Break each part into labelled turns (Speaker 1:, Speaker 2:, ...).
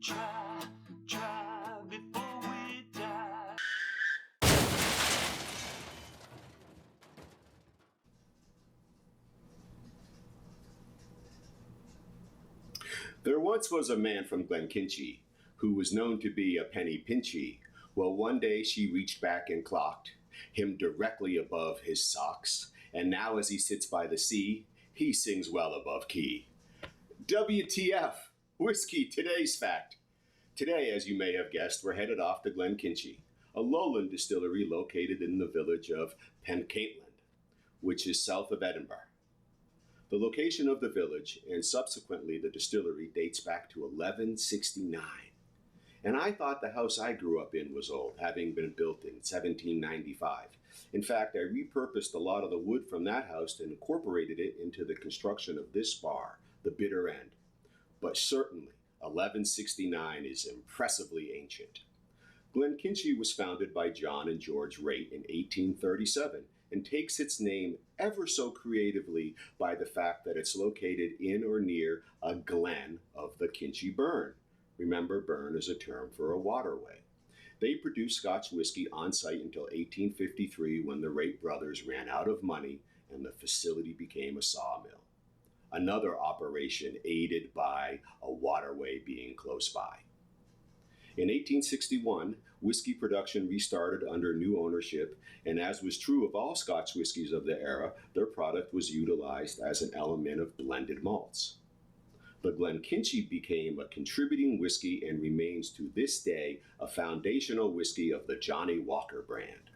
Speaker 1: Try before we die.
Speaker 2: There once was a man from Glenkinchie who was known to be a penny pinchy. Well, one day she reached back and clocked him directly above his socks, and now as he sits by the sea, he sings well above key. WTF! Whiskey, today's fact. Today, as you may have guessed, we're headed off to Glenkinchie, a lowland distillery located in the village of Pencaitland, which is south of Edinburgh. The location of the village and subsequently the distillery dates back to 1169. And I thought the house I grew up in was old, having been built in 1795. In fact, I repurposed a lot of the wood from that house and incorporated it into the construction of this bar, the Bitter End. But certainly, 1169 is impressively ancient. Glenkinchie was founded by John and George Raitt in 1837 and takes its name ever so creatively by the fact that it's located in or near a glen of the Kinchie Burn. Remember, burn is a term for a waterway. They produced Scotch whiskey on site until 1853 when the Raitt brothers ran out of money and the facility became a sawmill. Another operation aided by a waterway being close by. In 1861, whiskey production restarted under new ownership, and as was true of all Scotch whiskies of the era, their product was utilized as an element of blended malts. The Glenkinchie became a contributing whiskey and remains to this day a foundational whiskey of the Johnnie Walker brand.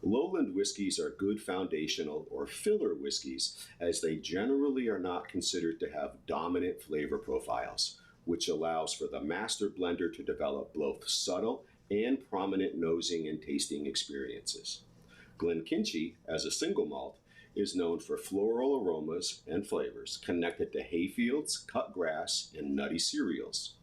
Speaker 2: Lowland whiskeys are good foundational or filler whiskeys, as they generally are not considered to have dominant flavor profiles, which allows for the master blender to develop both subtle and prominent nosing and tasting experiences. Glenkinchie, as a single malt, is known for floral aromas and flavors connected to hayfields, cut grass, and nutty cereals.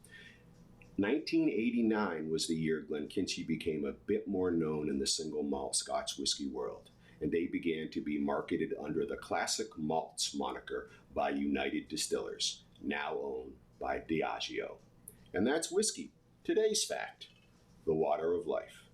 Speaker 2: 1989 was the year Glenkinchie became a bit more known in the single malt Scotch whiskey world, and they began to be marketed under the Classic Malts moniker by United Distillers, now owned by Diageo. And that's whiskey, today's fact, the water of life.